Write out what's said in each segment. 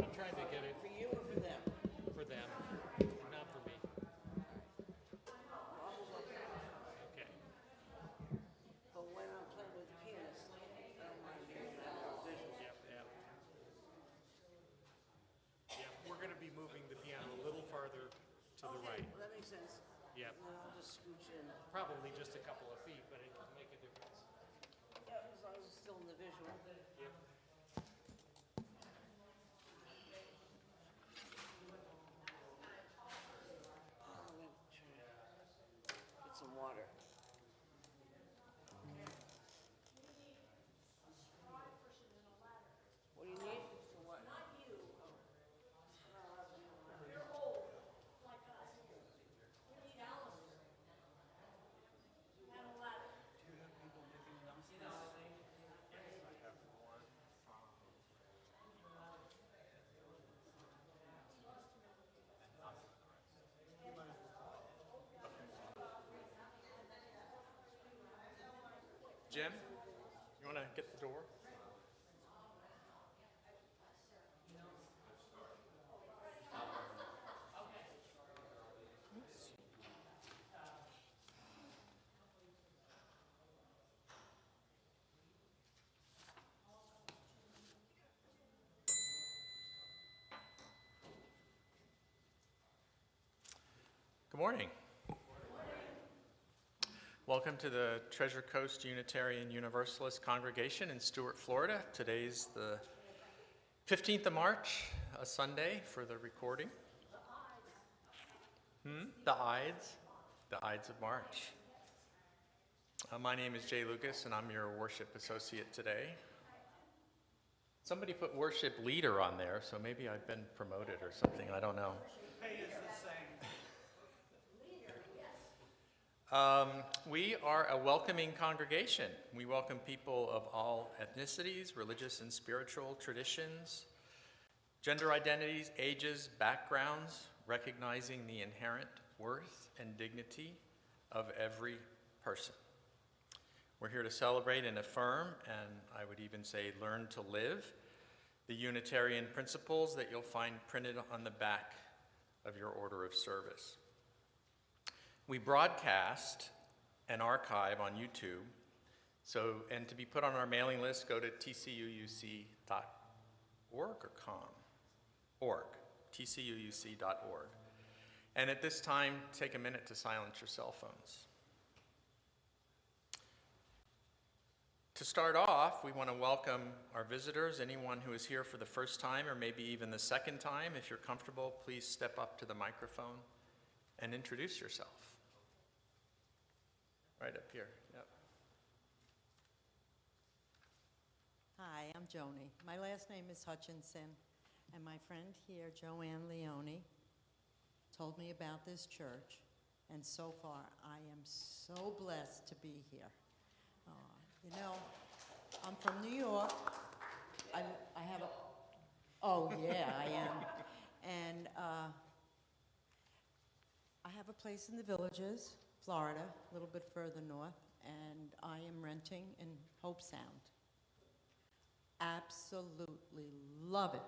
I'm trying to get it For you or for them? for them, not for me. Okay. But when I'm playing with the pianist, I don't mind being that little visual. Yep, yep. Yep, we're going to be moving the piano a little farther to the Okay, right. well, that makes sense. Yep. And then I'll just scooch in. Probably just a couple of feet, but it can make a difference. Yeah, as long as it's still in the visual. Yep. I'm gonna try to get some water. What do you need? For what? Jim, you want to get the door? Good morning. Welcome to the Treasure Coast Unitarian Universalist Congregation in Stuart, Florida. Today's the 15th of March, a Sunday for the recording. The Ides of March. My name is Jay Lucas, and I'm your worship associate today. Somebody put worship leader on there, so maybe I've been promoted or something, I don't know. Pay is the same. We are a welcoming congregation. We welcome people of all ethnicities, religious and spiritual traditions, gender identities, ages, backgrounds, recognizing the inherent worth and dignity of every person. We're here to celebrate and affirm, and I would even say learn to live, the Unitarian principles that you'll find printed on the back of your order of service. We broadcast and archive on YouTube, and to be put on our mailing list, go to tcuuc.org or com? Org, tcuuc.org. And at this time, take a minute to silence your cell phones. To start off, we want to welcome our visitors, anyone who is here for the first time or maybe even the second time. If you're comfortable, please step up to the microphone and introduce yourself. Right up here, yep. Hi, I'm Joni. My last name is Hutchinson, and my friend here, Joanne Leone, told me about this church, and so far I am so blessed to be here. You know, I'm from New York. I have a, oh yeah, I am. And I have a place in the Villages, Florida, a little bit further north, and I am renting in Hope Sound. Absolutely love it.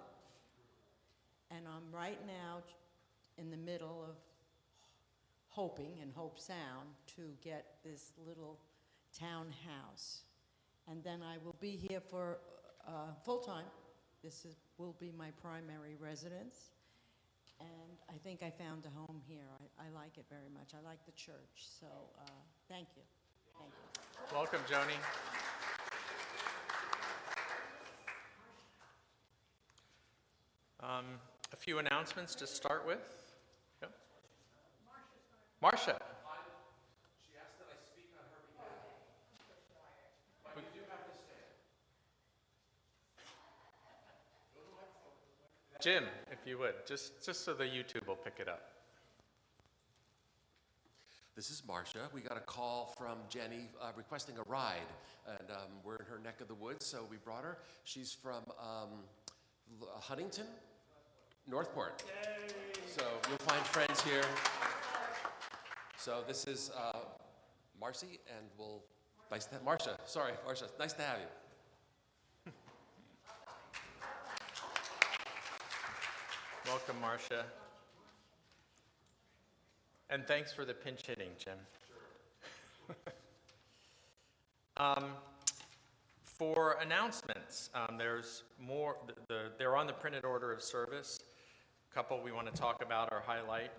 And I'm right now in the middle of hoping in Hope Sound to get this little townhouse. And then I will be here for full-time. Will be my primary residence. And I think I found a home here. I like it very much. I like the church. So thank you. Thank you. Welcome, Joni. A few announcements to start with. Yep. Marcia. She asked that I speak on her behalf. But you do have to stand. Jim, if you would, just so the YouTube will pick it up. This is Marcia. We got a call from Jenny requesting a ride, and we're in her neck of the woods, so we brought her. She's from Huntington, Northport. Yay. So you'll find friends here. So this is Marcy, and Marcia, nice to have you. Welcome, Marcia. And thanks for the pinch hitting, Jim. For announcements, there's more, they're on the printed order of service. A couple we want to talk about or highlight.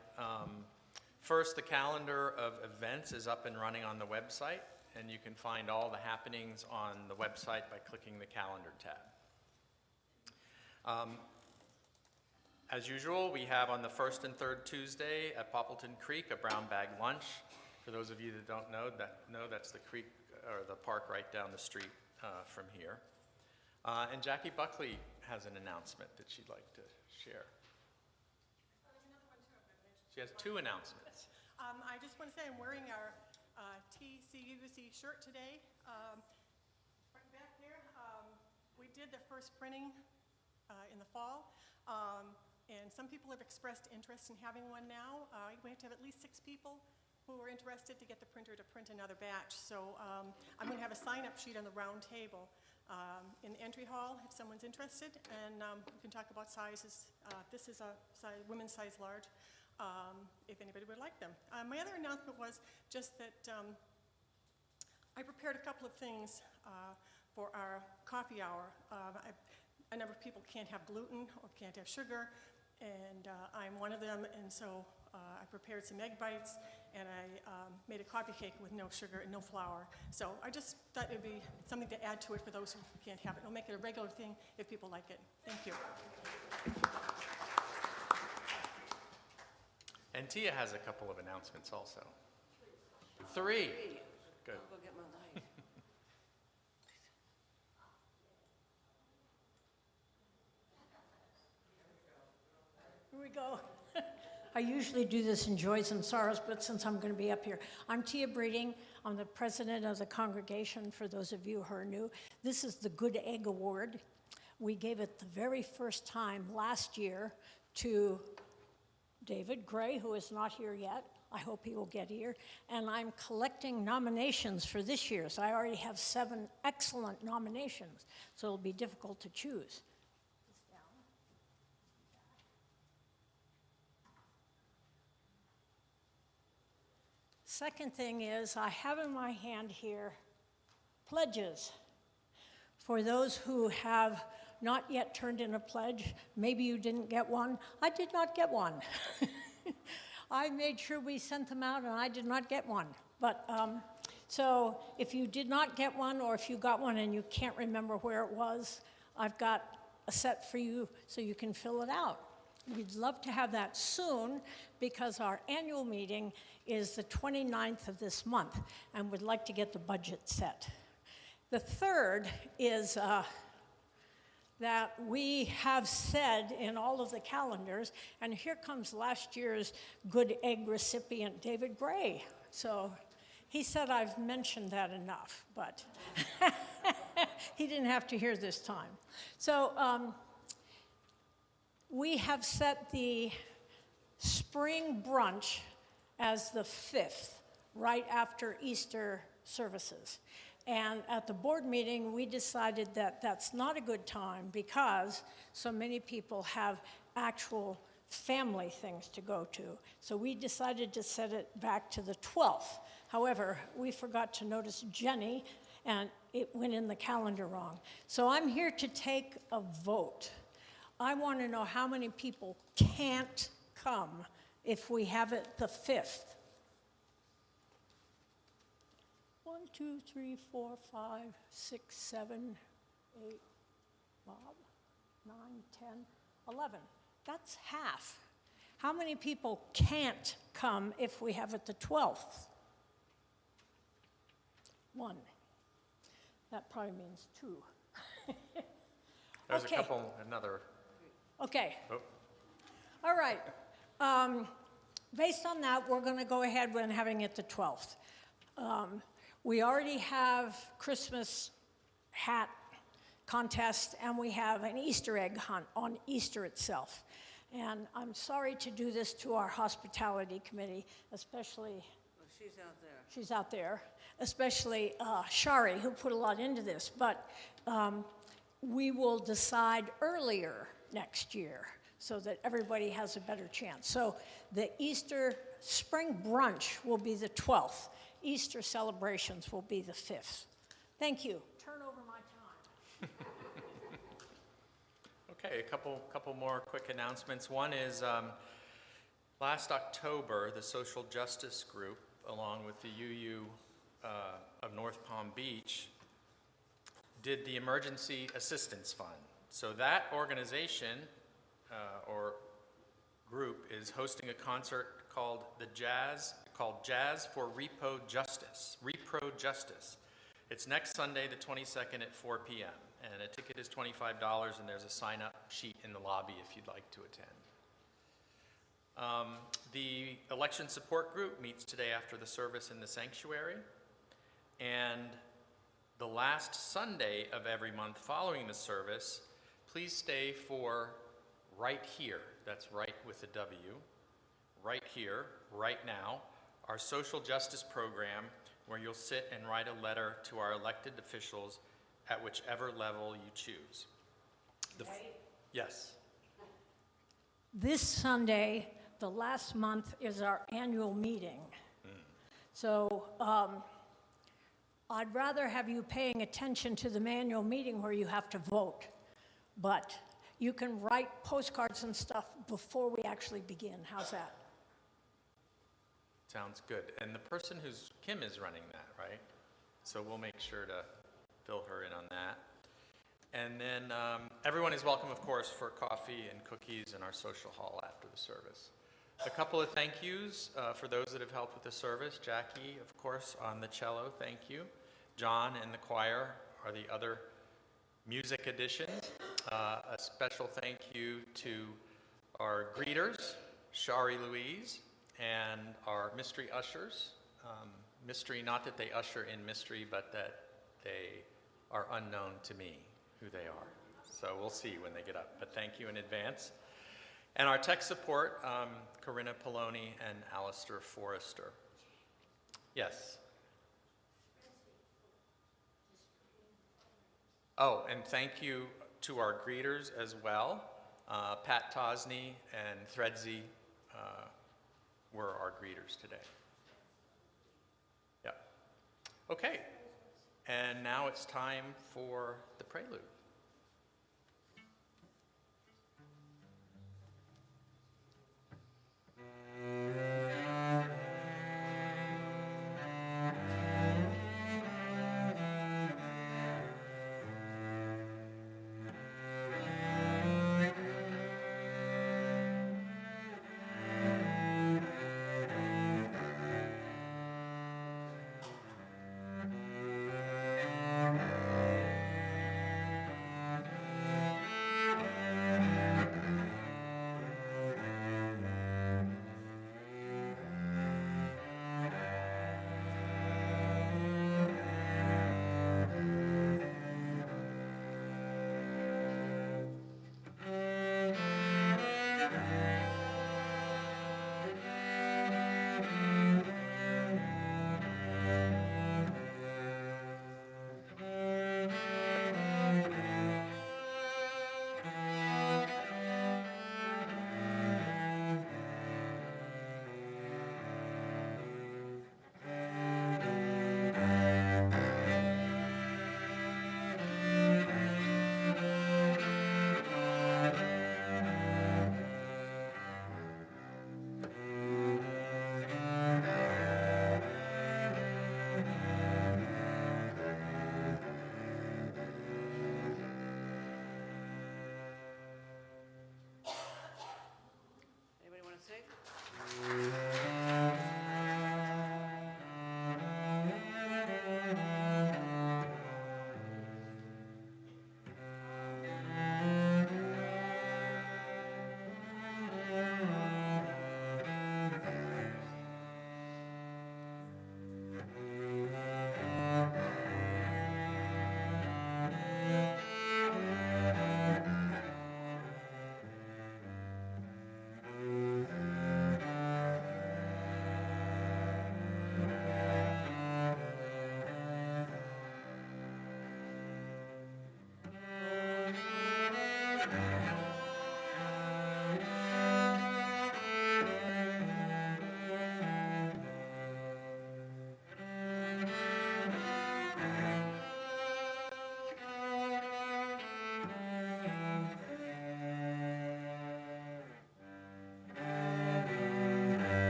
First, the calendar of events is up and running on the website, and you can find all the happenings on the website by clicking the calendar tab. As usual, we have on the first and third Tuesday at Poppleton Creek a brown bag lunch. For those of you that don't know, that's the creek or the park right down the street from here. And Jackie Buckley has an announcement that she'd like to share. She has two announcements. I just want to say I'm wearing our TCUC shirt today. Right back there, we did the first printing in the fall, and some people have expressed interest in having one now. We have to have at least 6 people who are interested to get the printer to print another batch. So I'm going to have a sign-up sheet on the round table in the entry hall if someone's interested, and we can talk about sizes. This is a women's size large. If anybody would like them. My other announcement was just that I prepared a couple of things for our coffee hour. A number of people can't have gluten or can't have sugar, and I'm one of them, and so I prepared some egg bites, and I made a coffee cake with no sugar and no flour. So I just thought it would be something to add to it for those who can't have it. It'll make it a regular thing if people like it. Thank you. And Tia has a couple of announcements also. 3. Good. I'll go get my light. Here we go. I usually do this in joys and sorrows, but since I'm going to be up here, I'm Tia Breeding. I'm the president of the congregation, for those of you who are new. This is the Good Egg Award. We gave it the very first time last year to David Gray, who is not here yet. I hope he will get here. And I'm collecting nominations for this year. So I already have 7 excellent nominations. So it'll be difficult to choose. Second thing is, I have in my hand here pledges. For those who have not yet turned in a pledge, maybe you didn't get one. I did not get one. I made sure we sent them out, and I did not get one. But so if you did not get one, or if you got one and you can't remember where it was, I've got a set for you so you can fill it out. We'd love to have that soon, because our annual meeting is the 29th of this month, and we'd like to get the budget set. The third is that we have said in all of the calendars, and here comes last year's Good Egg recipient, David Gray. So he said I've mentioned that enough, but he didn't have to hear this time. So we have set the spring brunch as the 5th, right after Easter services. And at the board meeting, we decided that that's not a good time because so many people have actual family things to go to. So we decided to set it back to the 12th. However, we forgot to notice Jenny, and it went in the calendar wrong. So I'm here to take a vote. I want to know how many people can't come if we have it the 5th. 1, 2, 3, 4, 5, 6, 7, 8, Bob, 9, 10, 11. That's half. How many people can't come if we have it the 12th? 1. That probably means 2. There's Okay. a couple, another. Okay. Oh. All right. Based on that, we're going to go ahead with having it the 12th. We already have Christmas hat contest, and we have an Easter egg hunt on Easter itself. And I'm sorry to do this to our hospitality committee, especially, Well, she's out there. she's out there, especially Shari, who put a lot into this. But we will decide earlier next year. so that everybody has a better chance. So the Easter spring brunch will be the 12th. Easter celebrations will be the 5th. Thank you. Turn over my time. Okay, a couple more quick announcements. One is last October, the Social Justice Group, along with the UU of North Palm Beach, did the Emergency Assistance Fund. So that organization or group is hosting a concert called Jazz for Repro Justice. It's next Sunday, the 22nd at 4 p.m. And a ticket is $25, and there's a sign-up sheet in the lobby if you'd like to attend. The election support group meets today after the service in the sanctuary. And the last Sunday of every month following the service, please stay for Right Here, that's right with a W, Right Here, Right Now, our social justice program where you'll sit and write a letter to our elected officials at whichever level you choose. Yes. This Sunday, the last month, is our annual meeting. So I'd rather have you paying attention to the annual meeting where you have to vote, but you can write postcards and stuff before we actually begin. How's that? Sounds good. And the person Kim is running that, right? So we'll make sure to fill her in on that. And then everyone is welcome, of course, for coffee and cookies in our social hall after the service. A couple of thank yous for those that have helped with the service. Jackie, of course, on the cello, thank you. John and the choir are the other music additions. A special thank you to our greeters, Shari Louise, and our mystery ushers. Mystery, not that they usher in mystery, but that they are unknown to me who they are. So we'll see when they get up, but thank you in advance. And our tech support, Corinna Poloni and Alistair Forrester. Yes. Oh, and thank you to our greeters as well. Pat Tosney and Threadsy were our greeters today. Yeah. Okay. And now it's time for the prelude.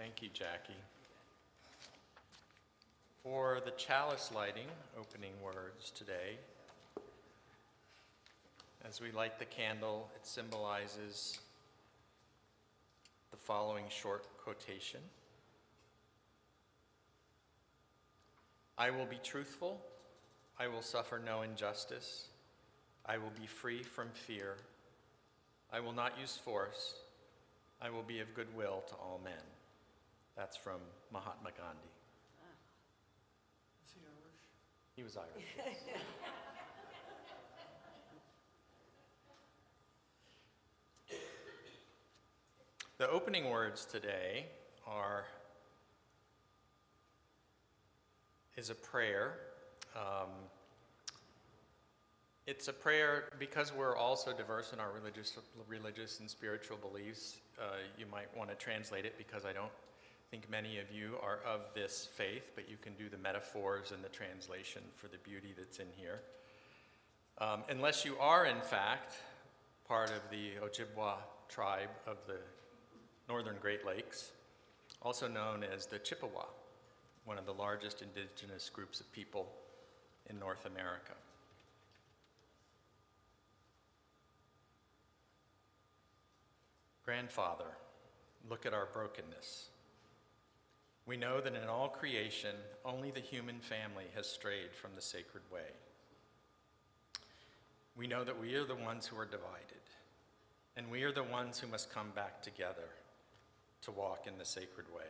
Thank you, Jackie. For the chalice lighting, opening words today, as we light the candle, it symbolizes the following short quotation. I will be truthful. I will suffer no injustice. I will be free from fear. I will not use force. I will be of good will to all men. That's from Mahatma Gandhi. Is he Irish? He was Irish. Yes. The opening words today is a prayer. It's a prayer because we're all so diverse in our religious and spiritual beliefs. You might want to translate it because I don't think many of you are of this faith, but you can do the metaphors and the translation for the beauty that's in here. Unless you are, in fact, part of the Ojibwa tribe of the Northern Great Lakes, also known as the Chippewa, one of the largest indigenous groups of people in North America. Grandfather, look at our brokenness. We know that in all creation, only the human family has strayed from the sacred way. We know that we are the ones who are divided, and we are the ones who must come back together to walk in the sacred way.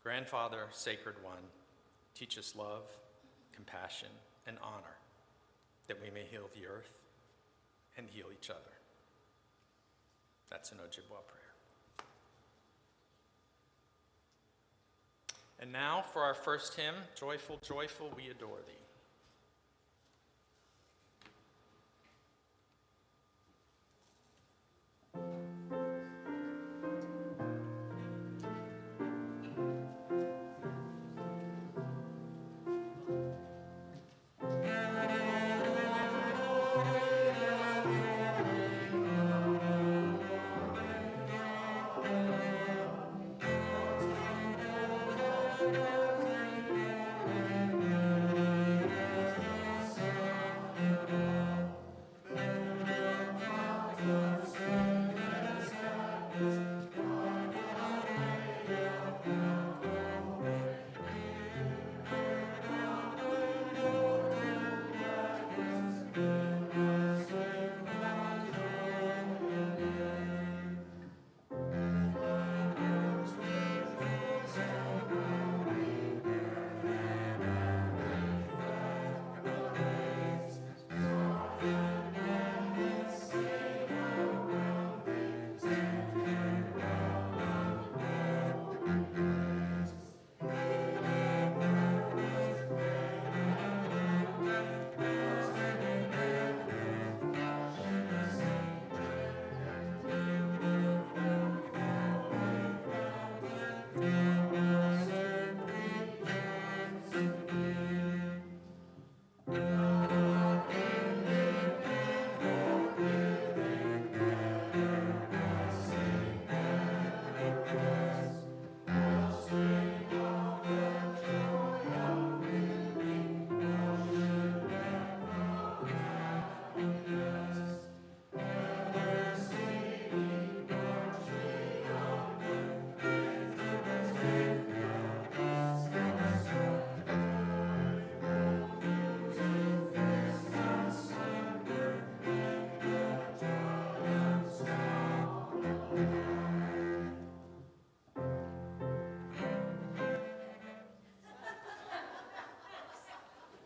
Grandfather, Sacred One, teach us love, compassion, and honor, that we may heal the earth and heal each other. That's an Ojibwa prayer. And now for our first hymn, Joyful, Joyful, We Adore Thee.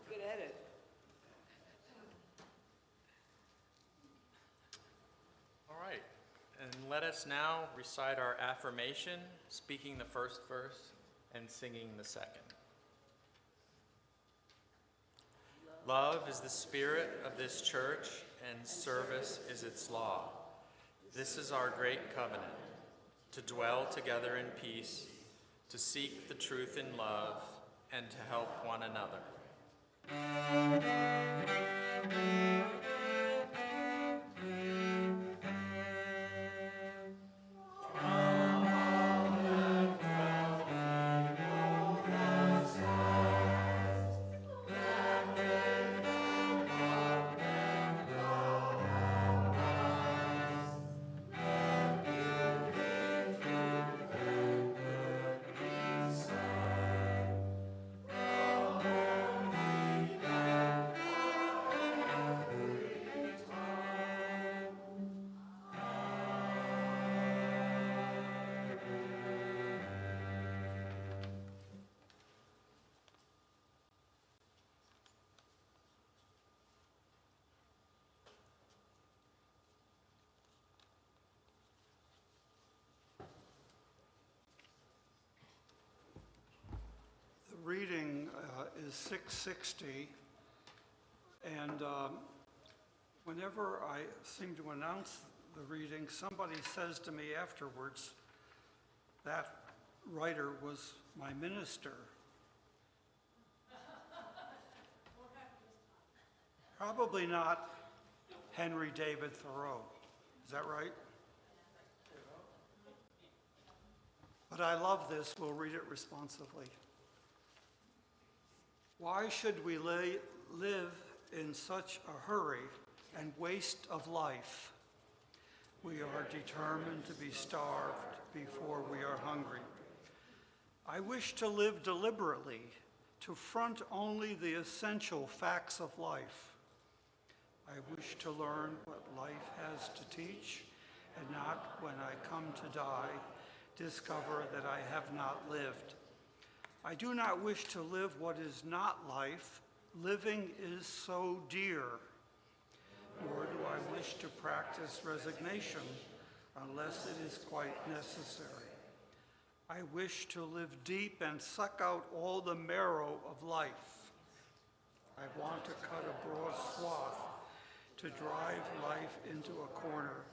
Good edit. All right, and let us now recite our affirmation, speaking the first verse and singing the second. Love is the spirit of this church, and service is its law. This is our great covenant, to dwell together in peace, to seek the truth in love, and to help one another. Amen. is 660, and whenever I seem to announce the reading, somebody says to me afterwards, that writer was my minister. Probably not Henry David Thoreau. Is that right? But I love this. We'll read it responsively. Why should we live in such a hurry and waste of life? We are determined to be starved before we are hungry. I wish to live deliberately, to front only the essential facts of life. I wish to learn what life has to teach, and not, when I come to die, discover that I have not lived. I do not wish to live what is not life. Living is so dear. Nor do I wish to practice resignation unless it is quite necessary. I wish to live deep and suck out all the marrow of life. I want to cut a broad swath to drive life into a corner,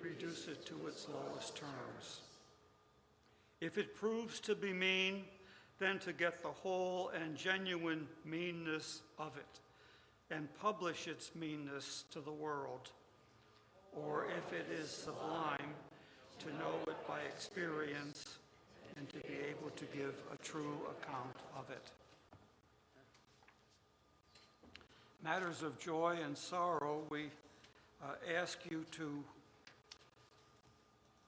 reduce it to its lowest terms. If it proves to be mean, then to get the whole and genuine meanness of it and publish its meanness to the world. Or if it is sublime, to know it by experience and to be able to give a true account of it. Matters of joy and sorrow, we ask you to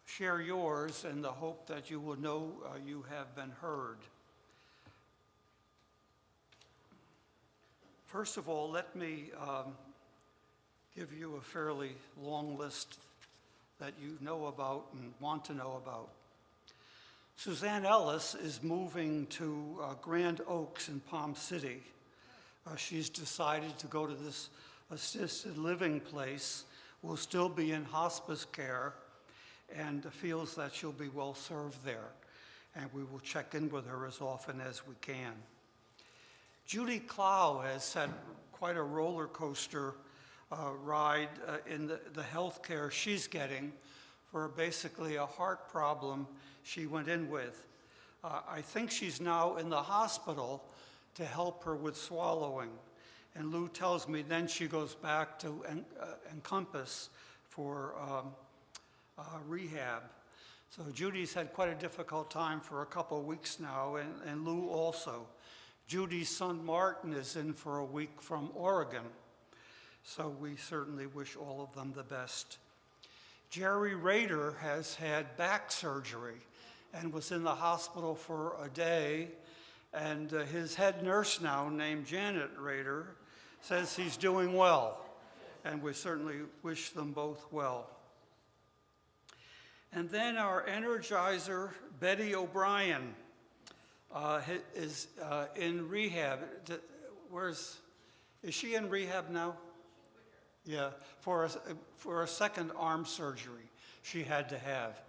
share yours in the hope that you will know you have been heard. First of all, let me give you a fairly long list that you know about and want to know about. Suzanne Ellis is moving to Grand Oaks in Palm City. She's decided to go to this assisted living place, will still be in hospice care, and feels that she'll be well served there. And we will check in with her as often as we can. Judy Clow has had quite a roller coaster ride in the health care she's getting for basically a heart problem she went in with. I think she's now in the hospital to help her with swallowing. And Lou tells me then she goes back to Encompass for rehab. So Judy's had quite a difficult time for a couple of weeks now, and Lou also. Judy's son Martin is in for a week from Oregon. So we certainly wish all of them the best. Jerry Rader has had back surgery and was in the hospital for a day. And his head nurse now, named Janet Rader, says he's doing well. And we certainly wish them both well. And then our Energizer, Betty O'Brien, is in rehab. Is she in rehab now? Yeah, for a second arm surgery she had to have.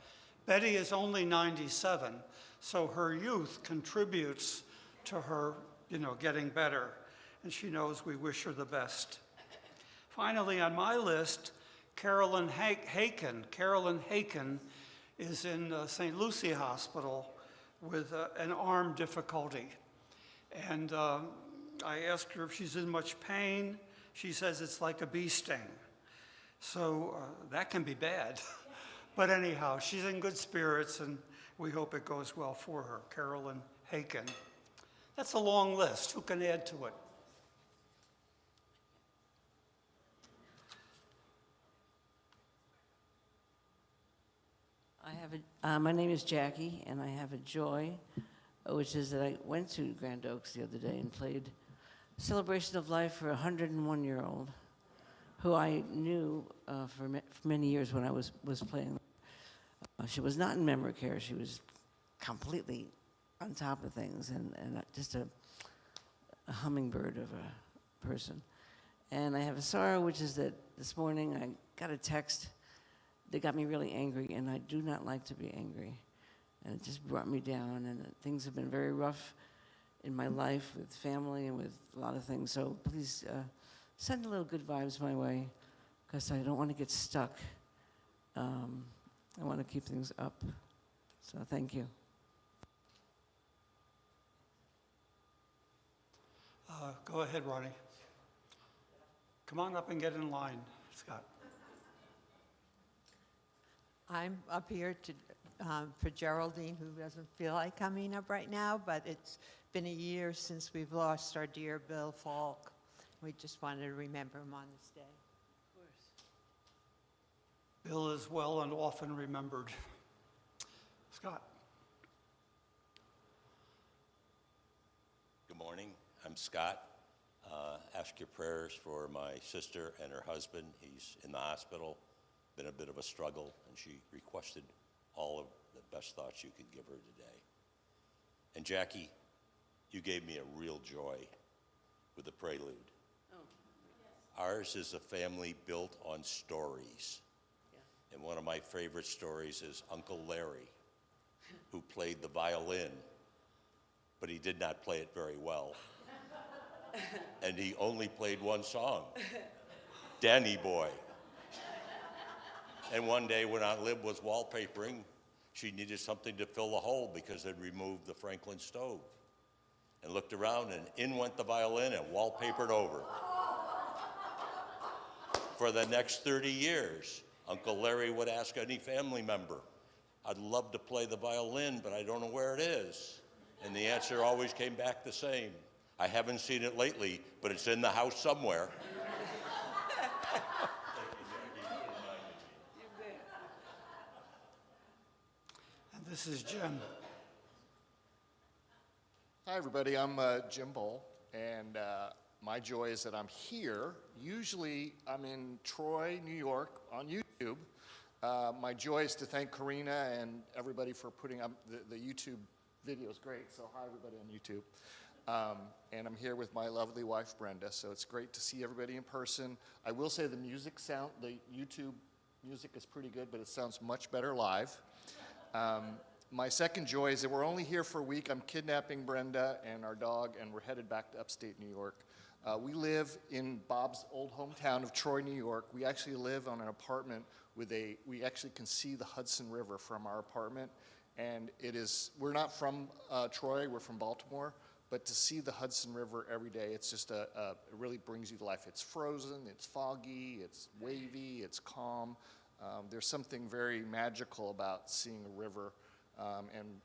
Betty is only 97, so her youth contributes to her, getting better, and she knows we wish her the best. Finally, on my list, Carolyn Haken. Carolyn Haken is in St. Lucie Hospital with an arm difficulty. And I asked her if she's in much pain. She says it's like a bee sting. So that can be bad. But anyhow, she's in good spirits, and we hope it goes well for her. Carolyn Haken. That's a long list. Who can add to it? My name is Jackie, and I have a joy, which is that I went to Grand Oaks the other day and played Celebration of Life for a 101-year-old who I knew for many years when I was playing. She was not in memory care. She was completely on top of things and just a hummingbird of a person. And I have a sorrow, which is that this morning I got a text that got me really angry, and I do not like to be angry. And it just brought me down, and things have been very rough in my life with family and with a lot of things. So please send a little good vibes my way, because I don't want to get stuck. I want to keep things up. So thank you. Go ahead, Ronnie. Come on up and get in line, Scott. I'm up here to, for Geraldine, who doesn't feel like coming up right now, but it's been a year since we've lost our dear Bill Falk. We just wanted to remember him on this day. Bill is well and often remembered. Scott. Good morning. I'm Scott. Ask your prayers for my sister and her husband. He's in the hospital. Been a bit of a struggle, and she requested all of the best thoughts you could give her today. And Jackie, you gave me a real joy with the prelude. Oh, yes. Ours is a family built on stories. Yeah. And one of my favorite stories is Uncle Larry, who played the violin, but he did not play it very well. And he only played one song, Danny Boy. And one day when Aunt Lib was wallpapering, she needed something to fill the hole because they'd removed the Franklin stove. And looked around, and in went the violin and wallpapered over. For the next 30 years, Uncle Larry would ask any family member, I'd love to play the violin, but I don't know where it is. And the answer always came back the same. I haven't seen it lately, but it's in the house somewhere. And this is Jim. Hi, everybody. I'm Jim Bull, and my joy is that I'm here. Usually, I'm in Troy, New York, on YouTube. My joy is to thank Karina and everybody for putting up the YouTube videos. Great. So, hi, everybody on YouTube. And I'm here with my lovely wife, Brenda. So it's great to see everybody in person. I will say the YouTube music is pretty good, but it sounds much better live. My second joy is that we're only here for a week. I'm kidnapping Brenda and our dog, and we're headed back to upstate New York. We live in Bob's old hometown of Troy, New York. We actually live on an apartment we actually can see the Hudson River from our apartment. And we're not from Troy, we're from Baltimore. But to see the Hudson River every day, it's just it really brings you to life. It's frozen, it's foggy, it's wavy, it's calm. There's something very magical about seeing a river. And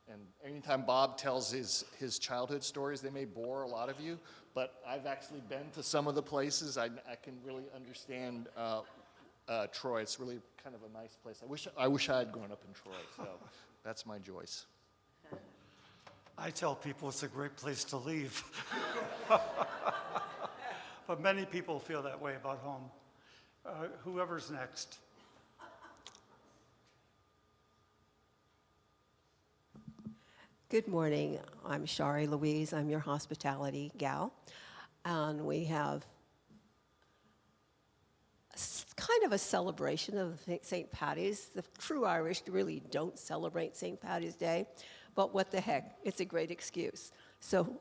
anytime Bob tells his childhood stories, they may bore a lot of you, but I've actually been to some of the places. I can really understand Troy. It's really kind of a nice place. I wish I had grown up in Troy, so that's my joys. I tell people it's a great place to leave. But many people feel that way about home. Whoever's next. Good morning. I'm Shari Louise. I'm your hospitality gal. And we have kind of a celebration of St. Paddy's. The true Irish really don't celebrate St. Paddy's Day. But what the heck, it's a great excuse. So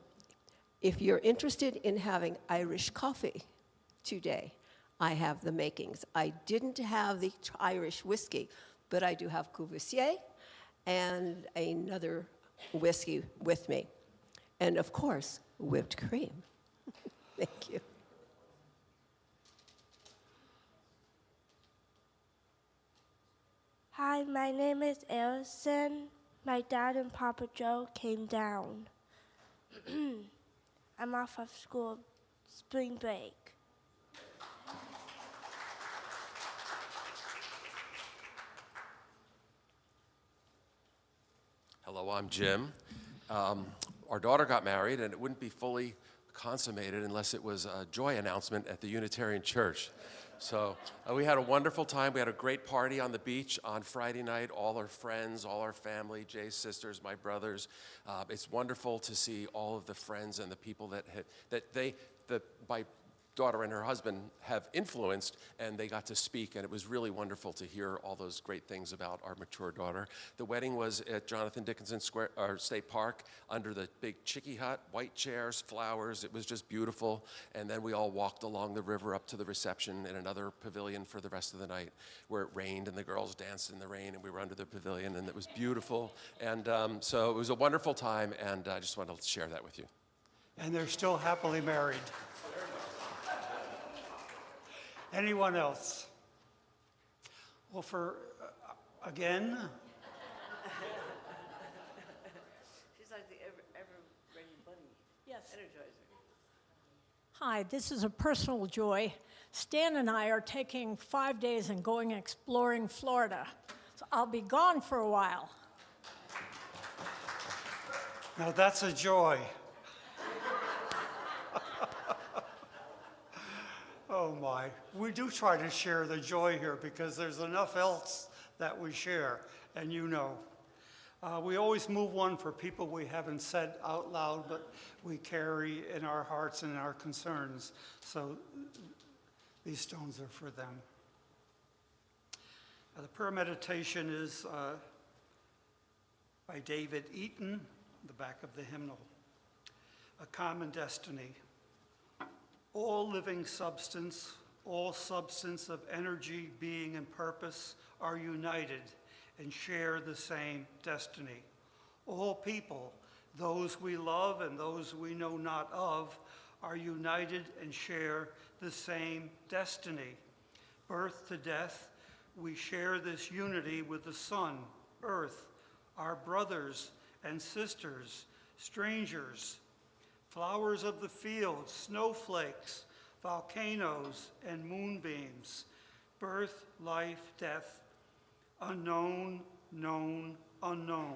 if you're interested in having Irish coffee today, I have the makings. I didn't have the Irish whiskey, but I do have Courvoisier and another whiskey with me. And of course, whipped cream. Thank you. Hi, my name is Allison. My dad and Papa Joe came down. I'm off of school spring break. Hello, I'm Jim. Our daughter got married, and it wouldn't be fully consummated unless it was a joy announcement at the Unitarian Church. So we had a wonderful time. We had a great party on the beach on Friday night. All our friends, all our family, Jay's sisters, my brothers. It's wonderful to see all of the friends and the people that by daughter and her husband have influenced, and they got to speak, and it was really wonderful to hear all those great things about our mature daughter. The wedding was at Jonathan Dickinson Square, or State Park, under the big chickee hut, white chairs, flowers. It was just beautiful. And then we all walked along the river up to the reception in another pavilion for the rest of the night, where it rained, and the girls danced in the rain, and we were under the pavilion, and it was beautiful. And so it was a wonderful time, and I just wanted to share that with you. And they're still happily married. Anyone else? Well, again, She's like the ever-ready bunny. Yes. Energizer. Hi, this is a personal joy. Stan and I are taking 5 days and going exploring Florida. So I'll be gone for a while. now that's a joy. Oh my, we do try to share the joy here because there's enough else that we share, and you know. We always move one for people we haven't said out loud, but we carry in our hearts and in our concerns. So these stones are for them. The prayer meditation is by David Eaton, the back of the hymnal. A common destiny. All living substance, all substance of energy, being, and purpose are united and share the same destiny. All people, those we love and those we know not of, are united and share the same destiny. Birth to death, we share this unity with the sun, earth, our brothers and sisters, strangers, flowers of the field, snowflakes, volcanoes, and moonbeams, birth, life, death, unknown, known, unknown.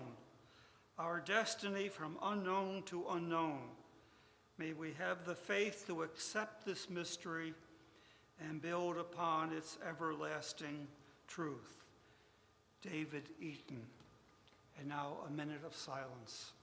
Our destiny from unknown to unknown. May we have the faith to accept this mystery and build upon its everlasting truth. David Eaton. And now a minute of silence.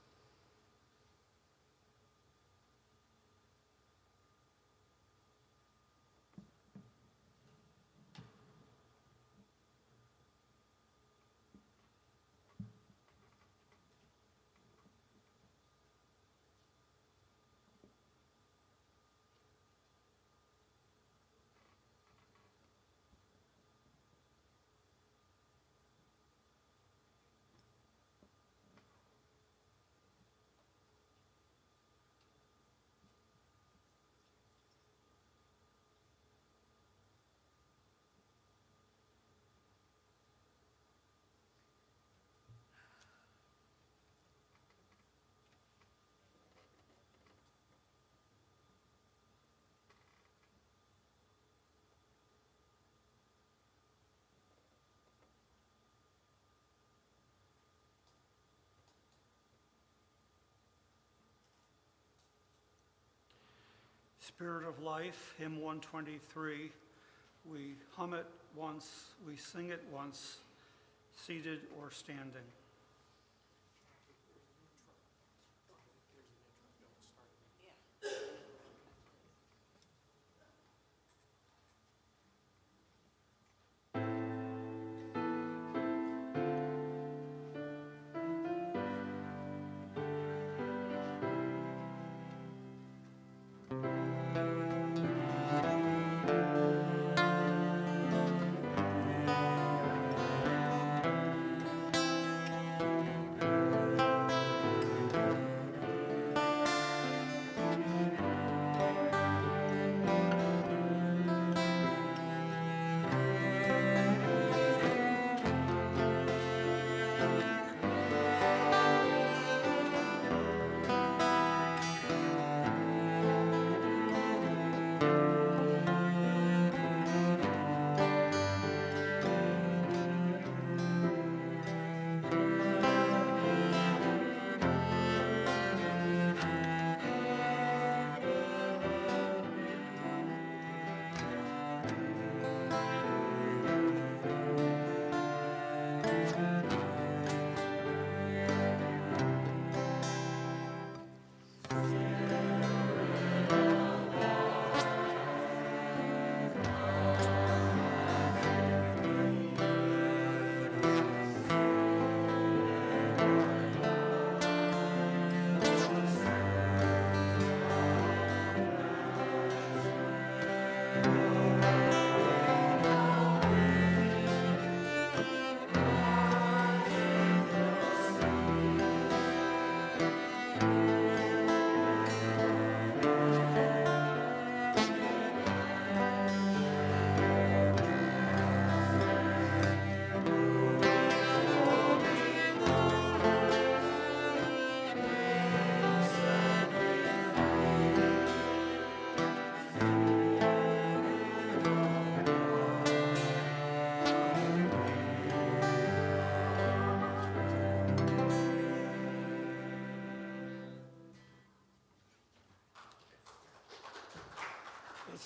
Spirit of Life, hymn 123. We hum it once, we sing it once, seated or standing.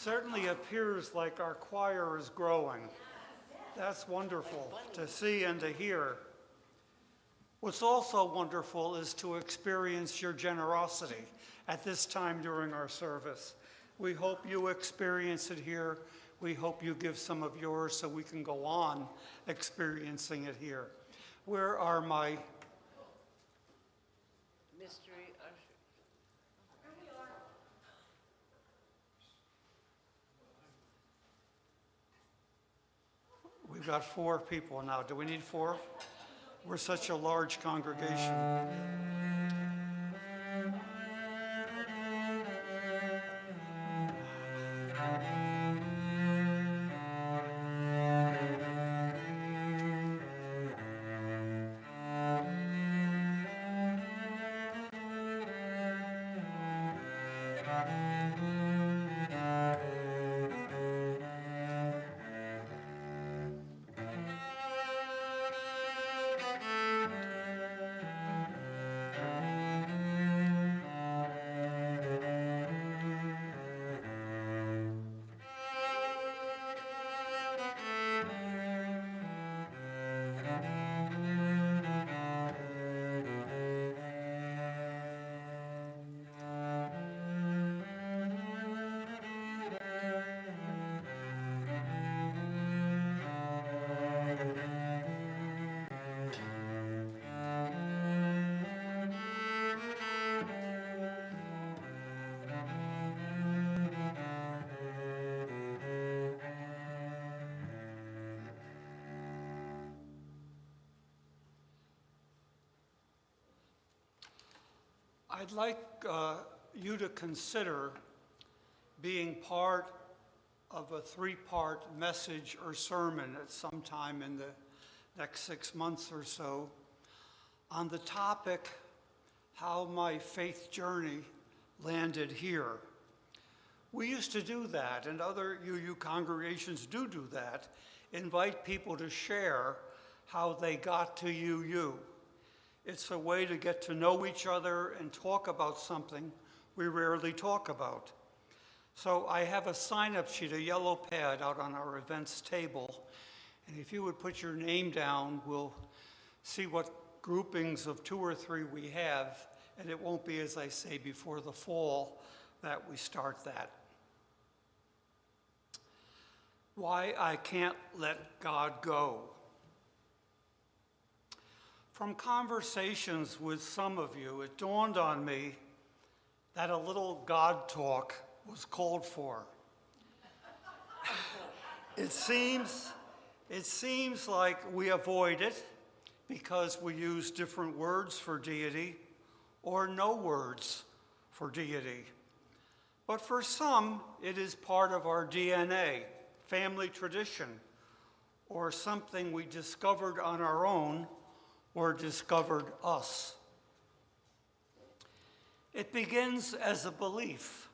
certainly appears like our choir is growing. That's wonderful to see and to hear. What's also wonderful is to experience your generosity at this time during our service. We hope you experience it here. We hope you give some of yours so we can go on experiencing it here. Where are my Mystery usher. We've got 4 people now. Do we need 4? We're such a large congregation. I'd like you to consider being part of a 3-part message or sermon at some time in the next 6 months or so on the topic, how my faith journey landed here. We used to do that, and other UU congregations do that, invite people to share how they got to UU. It's a way to get to know each other and talk about something we rarely talk about. So I have a sign-up sheet, a yellow pad out on our events table. And if you would put your name down, we'll see what groupings of 2 or 3 we have. And it won't be, as I say, before the fall that we start that. Why I can't let God go. From conversations with some of you, it dawned on me that a little God talk was called for. It seems like we avoid it because we use different words for deity or no words for deity. But for some, it is part of our DNA, family tradition, or something we discovered on our own or discovered us. It begins as a belief,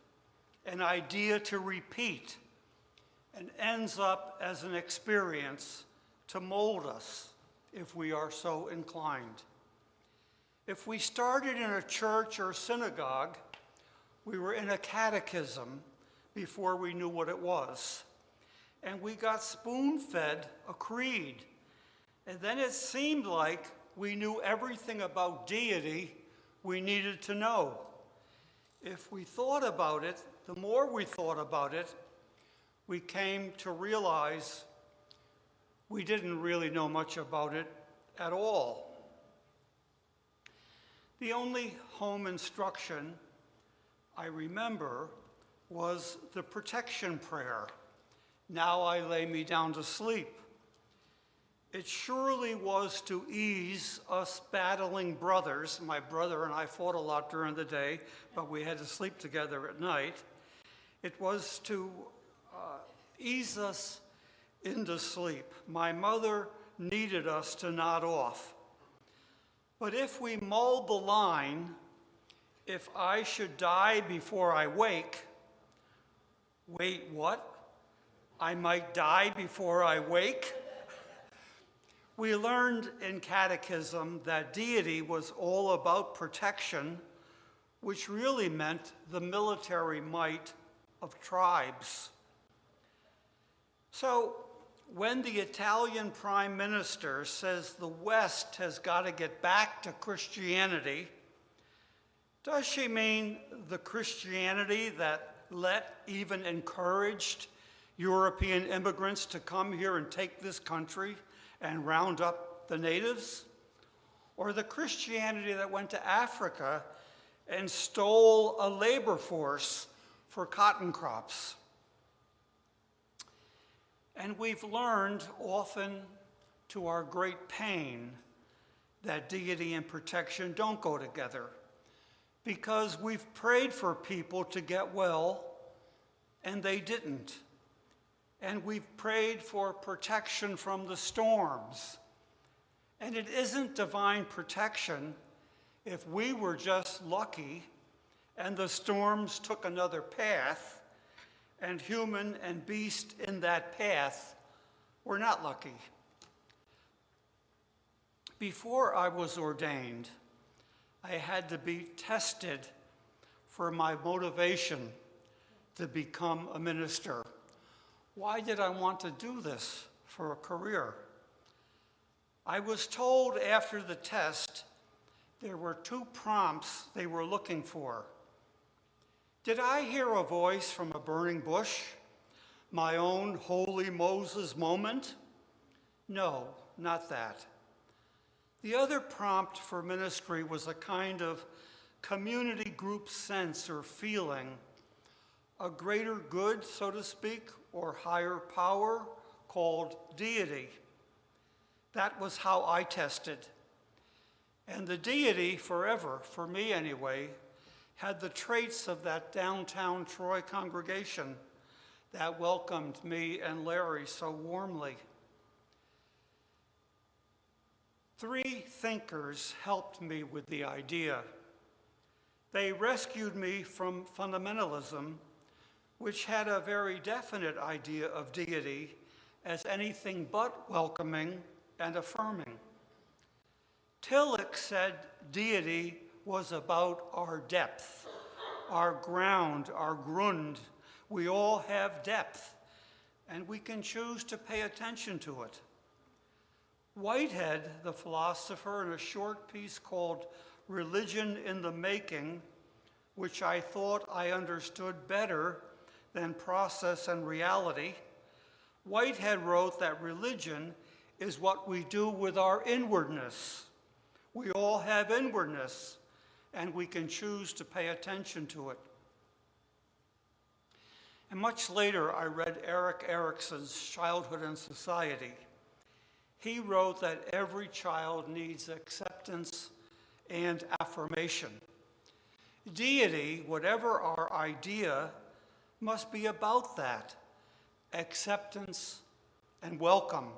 an idea to repeat, and ends up as an experience to mold us if we are so inclined. If we started in a church or synagogue, we were in a catechism before we knew what it was. And we got spoon-fed a creed. And then it seemed like we knew everything about deity we needed to know. If we thought about it, the more we thought about it, we came to realize we didn't really know much about it at all. The only home instruction I remember was the protection prayer, "Now I lay me down to sleep." It surely was to ease us battling brothers. My brother and I fought a lot during the day, but we had to sleep together at night. It was to ease us into sleep. My mother needed us to nod off. But if we mulled the line, "If I should die before I wake," wait, what? I might die before I wake? We learned in catechism that deity was all about protection, which really meant the military might of tribes. So when the Italian Prime Minister says the West has got to get back to Christianity, does she mean the Christianity that even encouraged European immigrants to come here and take this country and round up the natives? Or the Christianity that went to Africa and stole a labor force for cotton crops? And we've learned, often to our great pain, that deity and protection don't go together, because we've prayed for people to get well and they didn't. And we've prayed for protection from the storms. And it isn't divine protection if we were just lucky and the storms took another path and human and beast in that path were not lucky. Before I was ordained, I had to be tested for my motivation to become a minister. Why did I want to do this for a career? I was told after the test there were 2 prompts they were looking for. Did I hear a voice from a burning bush? My own holy Moses moment? No, not that. The other prompt for ministry was a kind of community group sense or feeling, a greater good, so to speak, or higher power called deity. That was how I tested. And the deity forever, for me anyway, had the traits of that downtown Troy congregation that welcomed me and Larry so warmly. 3 thinkers helped me with the idea. They rescued me from fundamentalism, which had a very definite idea of deity as anything but welcoming and affirming. Tillich said deity was about our depth, our ground, our grund. We all have depth, and we can choose to pay attention to it. Whitehead, the philosopher, in a short piece called Religion in the Making, which I thought I understood better than process and reality, Whitehead wrote that religion is what we do with our inwardness. We all have inwardness, and we can choose to pay attention to it. And much later, I read Erik Erikson's Childhood and Society. He wrote that every child needs acceptance and affirmation. Deity, whatever our idea, must be about that, acceptance and welcome.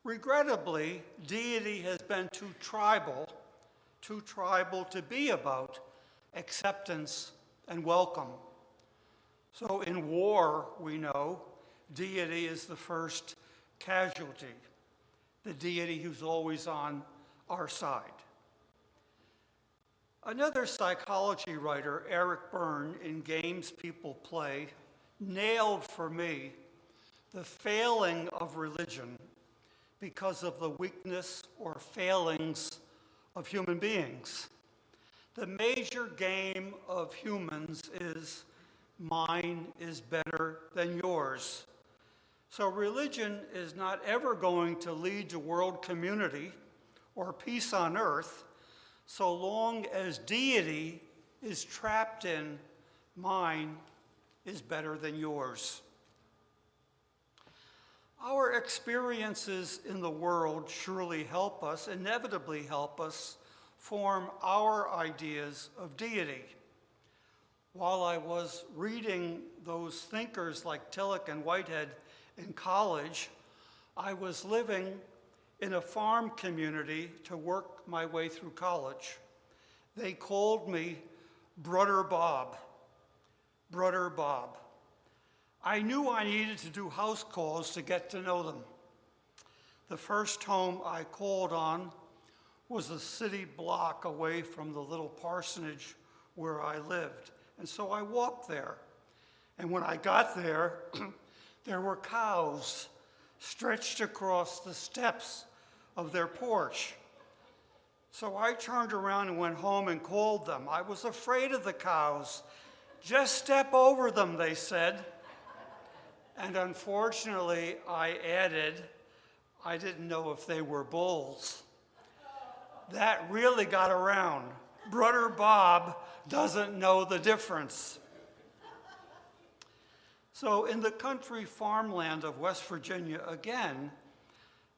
Regrettably, deity has been too tribal to be about acceptance and welcome. So in war, we know, deity is the first casualty, the deity who's always on our side. Another psychology writer, Eric Byrne, in Games People Play, nailed for me the failing of religion because of the weakness or failings of human beings. The major game of humans is mine is better than yours. So religion is not ever going to lead to world community or peace on earth so long as deity is trapped in mine is better than yours. Our experiences in the world surely help us, inevitably help us, form our ideas of deity. While I was reading those thinkers like Tillich and Whitehead in college, I was living in a farm community to work my way through college. They called me Brother Bob. Brother Bob. I knew I needed to do house calls to get to know them. The first home I called on was a city block away from the little parsonage where I lived. And so I walked there. And when I got there, There were cows stretched across the steps of their porch. So I turned around and went home and called them. I was afraid of the cows. Just step over them, they said. And unfortunately, I added, I didn't know if they were bulls. That really got around. Brother Bob doesn't know the difference. So in the country farmland of West Virginia, again,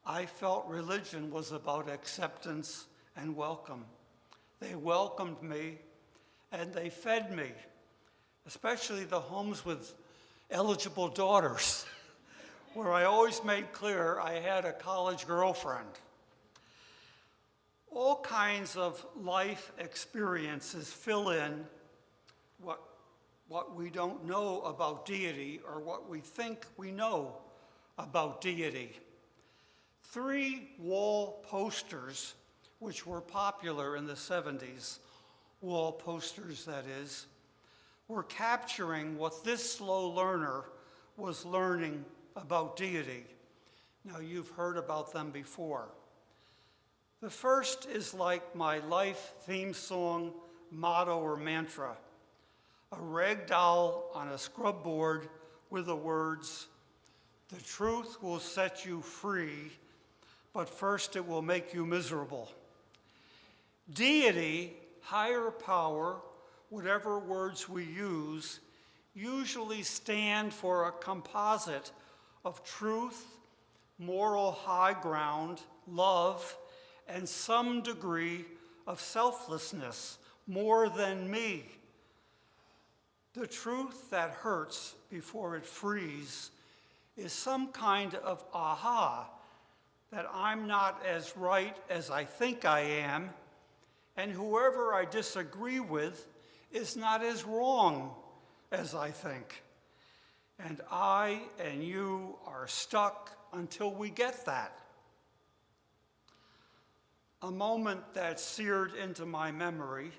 I felt religion was about acceptance and welcome. They welcomed me and they fed me, especially the homes with eligible daughters, where I always made clear I had a college girlfriend. All kinds of life experiences fill in what we don't know about deity or what we think we know about deity. 3 wall posters, which were popular in the 70s, wall posters that is, were capturing what this slow learner was learning about deity. Now, you've heard about them before. The first is like my life theme song, motto, or mantra, a rag doll on a scrub board with the words, "The truth will set you free, but first it will make you miserable." Deity, higher power, whatever words we use, usually stand for a composite of truth, moral high ground, love, and some degree of selflessness, more than me. The truth that hurts before it frees is some kind of aha, that I'm not as right as I think I am, and whoever I disagree with is not as wrong as I think. And I and you are stuck until we get that. A moment that seared into my memory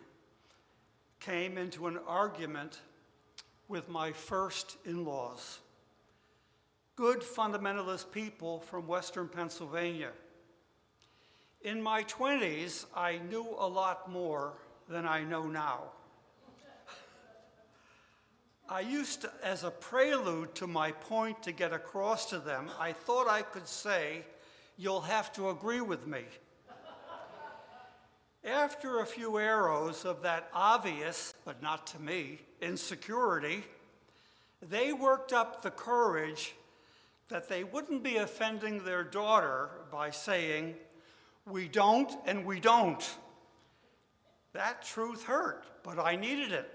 came into an argument with my first in-laws, good fundamentalist people from Western Pennsylvania. In my 20s, I knew a lot more than I know now. I used to, as a prelude to my point to get across to them, I thought I could say, "You'll have to agree with me." After a few arrows of that obvious, but not to me, insecurity, they worked up the courage that they wouldn't be offending their daughter by saying, "We don't and we don't." That truth hurt, but I needed it.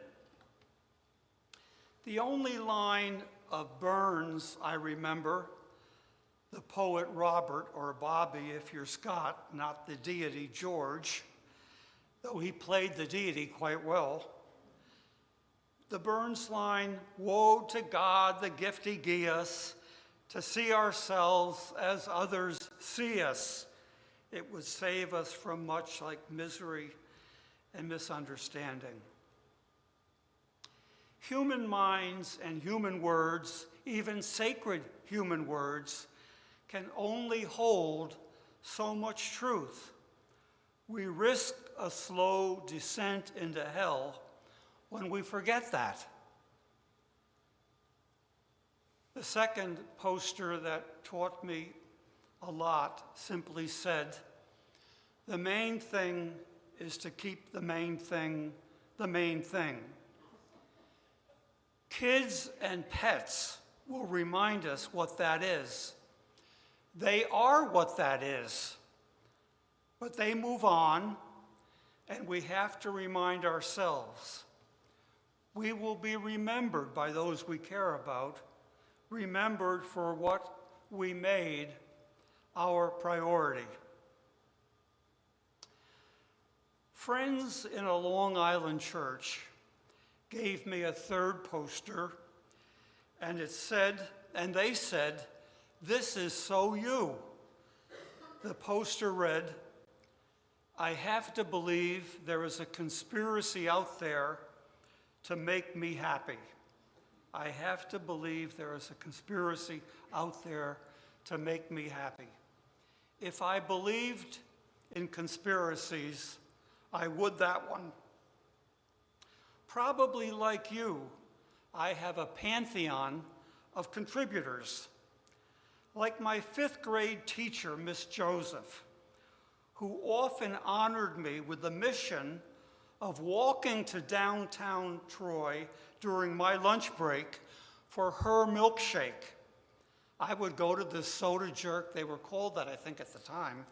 The only line of Burns I remember, the poet Robert, or Bobby if you're Scott, not the deity George, though he played the deity quite well. The Burns line, "Woe to God, the gift he gave us, to see ourselves as others see us. It would save us from much like misery and misunderstanding." Human minds and human words, even sacred human words, can only hold so much truth. We risk a slow descent into hell when we forget that. The second poster that taught me a lot simply said, "The main thing is to keep the main thing the main thing." Kids and pets will remind us what that is. They are what that is. But they move on, and we have to remind ourselves. We will be remembered by those we care about, remembered for what we made our priority. Friends in a Long Island church gave me a third poster, and it said, and they said, "This is so you." The poster read, "I have to believe there is a conspiracy out there to make me happy." I have to believe there is a conspiracy out there to make me happy. If I believed in conspiracies, I would that one. Probably like you, I have a pantheon of contributors. Like my 5th grade teacher, Miss Joseph, who often honored me with the mission of walking to downtown Troy during my lunch break for her milkshake. I would go to the soda jerk, they were called that I think at the time.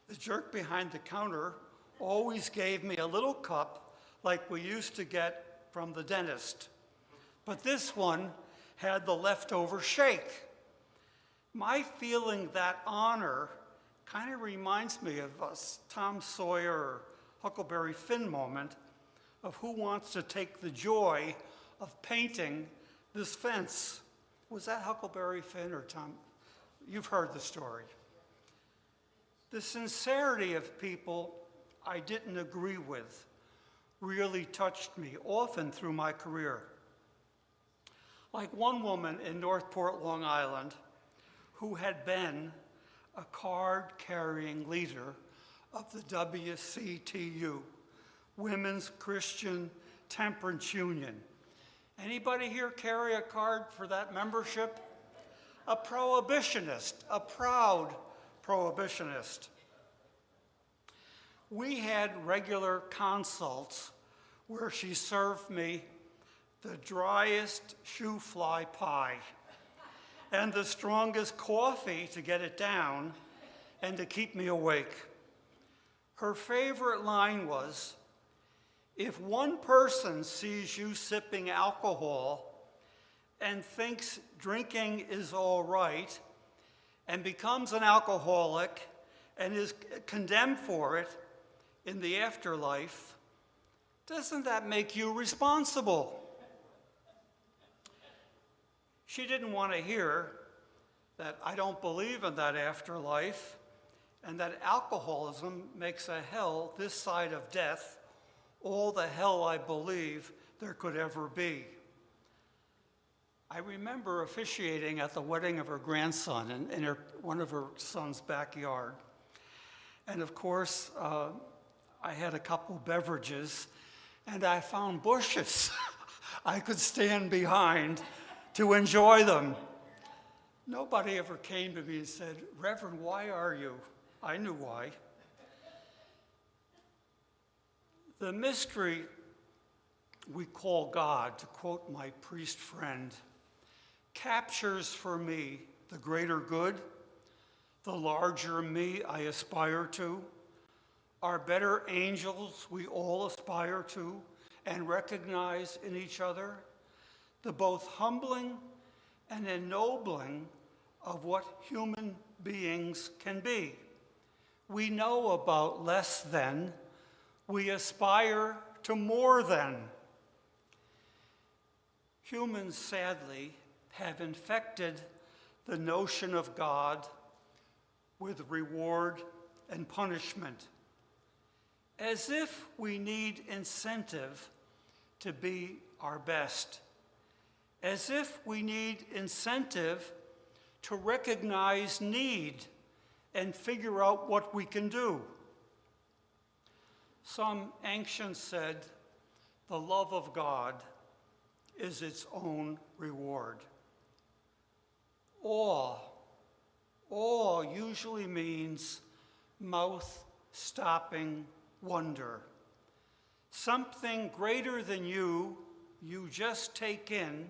The jerk behind the counter always gave me a little cup like we used to get from the dentist. But this one had the leftover shake. My feeling that honor kind of reminds me of a Tom Sawyer or Huckleberry Finn moment of who wants to take the joy of painting this fence. Was that Huckleberry Finn or Tom? You've heard the story. The sincerity of people I didn't agree with really touched me, often through my career. Like one woman in Northport, Long Island, who had been a card-carrying leader of the WCTU, Women's Christian Temperance Union. Anybody here carry a card for that membership? A prohibitionist, a proud prohibitionist. We had regular consults where she served me the driest shoe fly pie and the strongest coffee to get it down and to keep me awake. Her favorite line was, if one person sees you sipping alcohol and thinks drinking is all right and becomes an alcoholic and is condemned for it in the afterlife, doesn't that make you responsible? She didn't want to hear that I don't believe in that afterlife and that alcoholism makes a hell this side of death, all the hell I believe there could ever be. I remember officiating at the wedding of her grandson in one of her son's backyard. And of course, I had a couple beverages and I found bushes I could stand behind to enjoy them. Nobody ever came to me and said, Reverend, why are you? I knew why. The mystery we call God, to quote my priest friend, captures for me the greater good, the larger me I aspire to, our better angels we all aspire to and recognize in each other, the both humbling and ennobling of what human beings can be. We know about less than, we aspire to more than. Humans, sadly, have infected the notion of God with reward and punishment, as if we need incentive to be our best, as if we need incentive to recognize need and figure out what we can do. Some ancients said, the love of God is its own reward. Awe usually means mouth-stopping wonder. Something greater than you just take in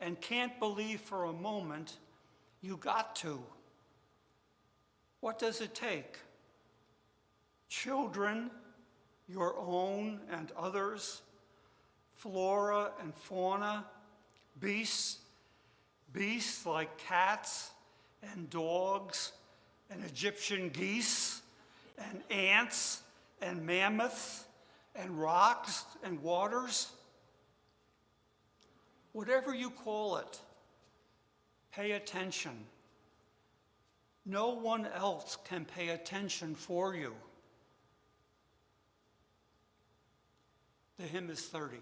and can't believe for a moment you got to. What does it take? Children, your own and others, flora and fauna, beasts like cats and dogs and Egyptian geese and ants and mammoths and rocks and waters. Whatever you call it, pay attention. No one else can pay attention for you. The hymn is 30.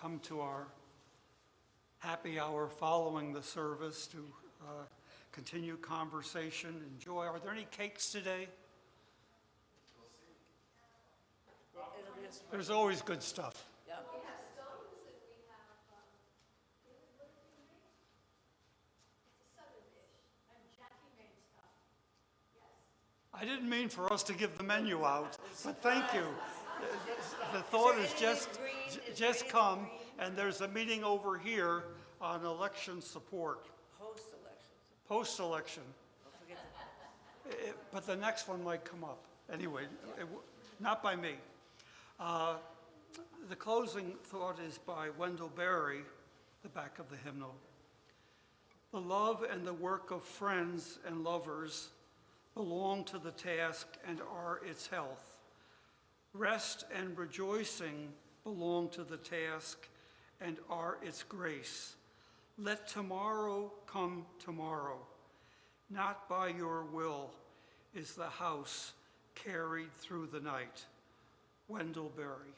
come to our happy hour following the service to continue conversation, enjoy. Are there any cakes today? There's always good stuff. I didn't mean for us to give the menu out, but thank you. The thought is just come, and there's a meeting over here on election support. Post-election. But the next one might come up. Anyway, not by me. The closing thought is by Wendell Berry, the back of the hymnal. The love and the work of friends and lovers belong to the task and are its health. Rest and rejoicing belong to the task and are its grace. Let tomorrow come tomorrow. Not by your will is the house carried through the night. Wendell Berry.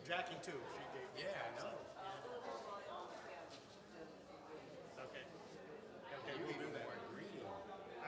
Jackie too. She gave. Yeah, I know.